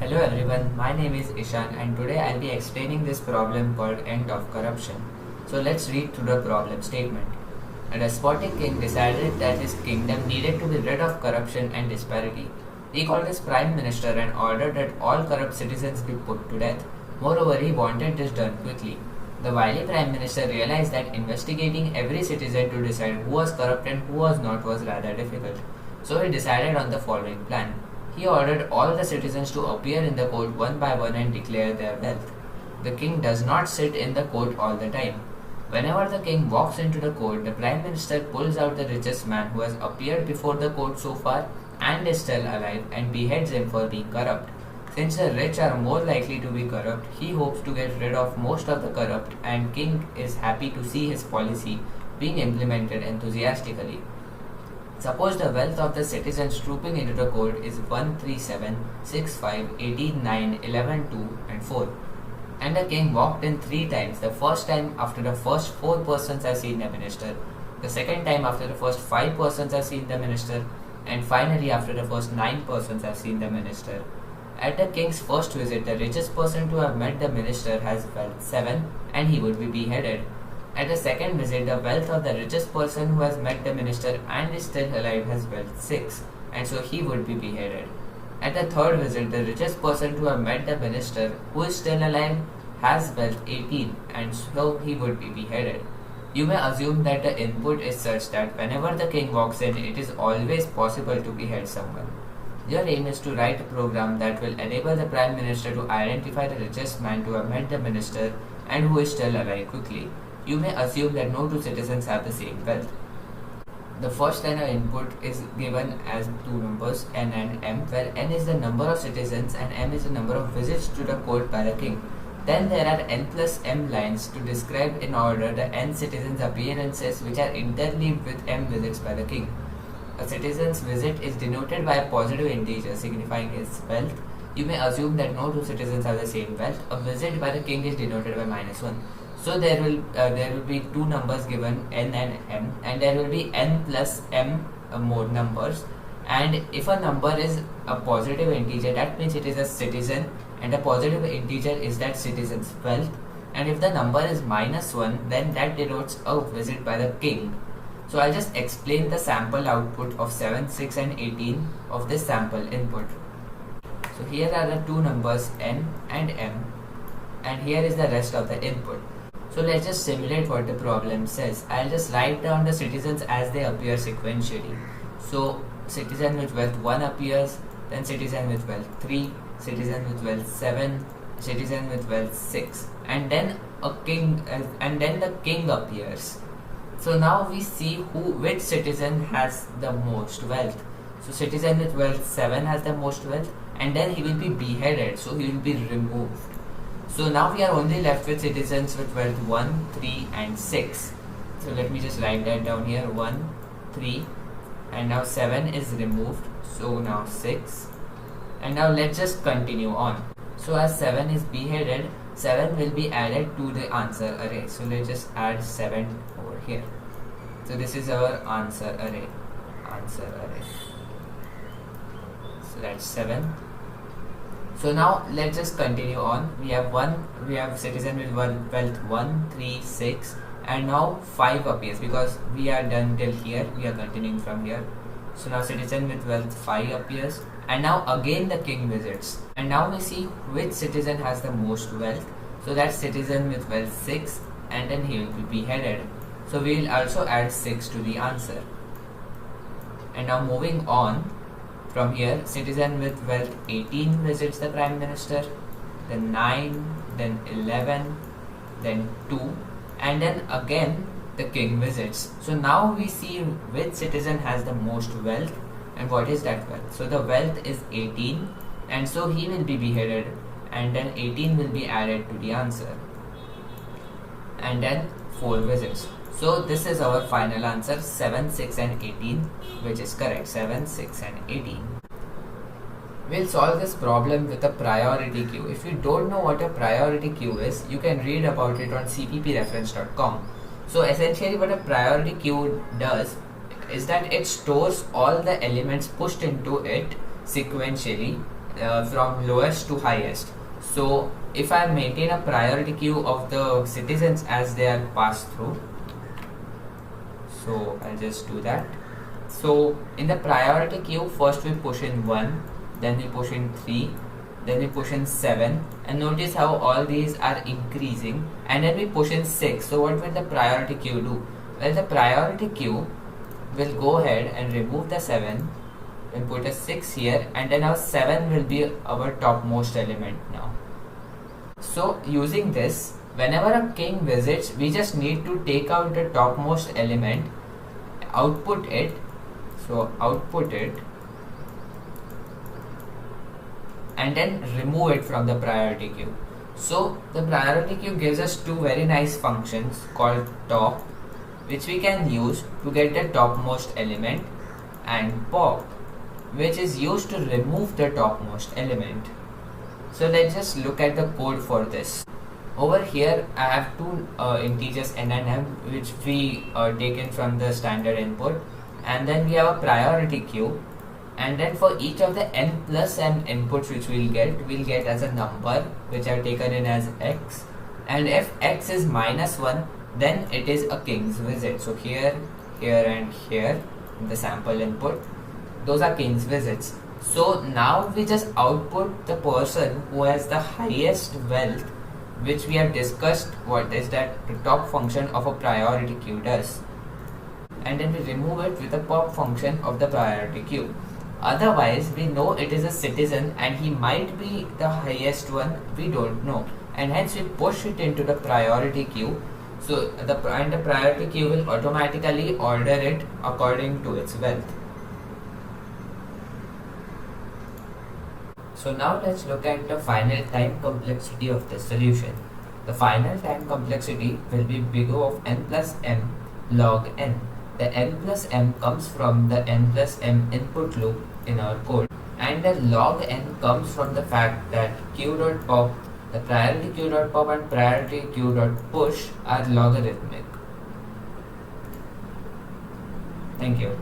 Hello everyone, my name is Ishan and today I'll be explaining this problem called end of corruption. So let's read through the problem statement. A despotic king decided that his kingdom needed to be rid of corruption and disparity. He called his prime minister and ordered that all corrupt citizens be put to death. Moreover, he wanted this done quickly. The wily prime minister realized that investigating every citizen to decide who was corrupt and who was not was rather difficult. So he decided on the following plan. He ordered all the citizens to appear in the court one by one and declare their wealth. The king does not sit in the court all the time. Whenever the king walks into the court, the prime minister pulls out the richest man who has appeared before the court so far and is still alive and beheads him for being corrupt. Since the rich are more likely to be corrupt, he hopes to get rid of most of the corrupt, and king is happy to see his policy being implemented enthusiastically. Suppose the wealth of the citizens trooping into the court is 137, 65, 18, 9, 11, 2 and 4. And the king walked in 3 times, the first time after the first 4 persons have seen the minister, the second time after the first 5 persons have seen the minister, and finally after the first 9 persons have seen the minister. At the king's first visit, the richest person to have met the minister has wealth 7 and he would be beheaded. At the second visit, the wealth of the richest person who has met the minister and is still alive has wealth 6, and so he would be beheaded. At the third visit, the richest person to have met the minister who is still alive has wealth 18, and so he would be beheaded. You may assume that the input is such that whenever the king walks in, it is always possible to behead someone. Your aim is to write a program that will enable the prime minister to identify the richest man to have met the minister and who is still alive quickly. You may assume that no two citizens have the same wealth. The first line of input is given as 2 numbers, n and m, where n is the number of citizens and m is the number of visits to the court by the king. Then there are n plus m lines to describe in order the n citizens' appearances which are interleaved with m visits by the king. A citizen's visit is denoted by a positive integer signifying his wealth. You may assume that no two citizens have the same wealth. A visit by the king is denoted by -1. So there will be 2 numbers given, n and m, and there will be n plus m more numbers. And if a number is a positive integer, that means it is a citizen, and a positive integer is that citizen's wealth. And if the number is -1, then that denotes a visit by the king. So I'll just explain the sample output of 7, 6 and 18 of this sample input. So here are the 2 numbers n and m, and here is the rest of the input. So let's just simulate what the problem says. I'll just write down the citizens as they appear sequentially. So citizen with wealth 1 appears, then citizen with wealth 3, citizen with wealth 7, citizen with wealth 6, and then the king appears. So now we see which citizen has the most wealth. So citizen with wealth 7 has the most wealth, and then he will be beheaded, so he will be removed. So now we are only left with citizens with wealth 1, 3 and 6. So let me just write that down here, 1, 3, and now 7 is removed, so now 6. And now let's just continue on. So as 7 is beheaded, 7 will be added to the answer array. So let's just add 7 over here. So this is our answer array. So that's 7. So now let's just continue on. We have citizen with wealth 1, 3, 6, and now 5 appears because we are done till here. We are continuing from here. So now citizen with wealth 5 appears, and now again the king visits. And now we see which citizen has the most wealth. So that's citizen with wealth 6, and then he will be beheaded. So we will also add 6 to the answer. And now moving on. From here, citizen with wealth 18 visits the prime minister, then 9, then 11, then 2, and then again the king visits. So now we see which citizen has the most wealth and what is that wealth. So the wealth is 18, and so he will be beheaded, and then 18 will be added to the answer, and then 4 visits. So this is our final answer, 7, 6 and 18, which is correct, 7, 6 and 18. We'll solve this problem with a priority queue. If you don't know what a priority queue is, you can read about it on cppreference.com. So essentially what a priority queue does is that it stores all the elements pushed into it sequentially from lowest to highest. So if I maintain a priority queue of the citizens as they are passed through, so I'll just do that. So in the priority queue, first we push in 1, then we push in 3, then we push in 7, and notice how all these are increasing, and then we push in 6. So what will the priority queue do? Well, the priority queue will go ahead and remove the 7, we'll put a 6 here, and then our 7 will be our topmost element now. So using this, whenever a king visits, we just need to take out the topmost element, output it, so output it, and then remove it from the priority queue. So the priority queue gives us two very nice functions called top, which we can use to get the topmost element, and pop, which is used to remove the topmost element. So let's just look at the code for this. Over here I have two integers n and m, which we taken from the standard input, and then we have a priority queue, and then for each of the n plus m inputs which we'll get as a number which I've taken in as x, and if x is -1, then it is a king's visit. So here, here and here in the sample input, those are king's visits. So now we just output the person who has the highest wealth, which we have discussed what is that the top function of a priority queue does, and then we remove it with the pop function of the priority queue. Otherwise we know it is a citizen and he might be the highest one, we don't know, and hence we push it into the priority queue. So the priority queue will automatically order it according to its wealth. So now let's look at the final time complexity of this solution. The final time complexity will be big O of n plus m log n. The n plus m comes from the n plus m input loop in our code, and the log n comes from the fact that q.pop, the priority q.pop and priority q.push are logarithmic. Thank you.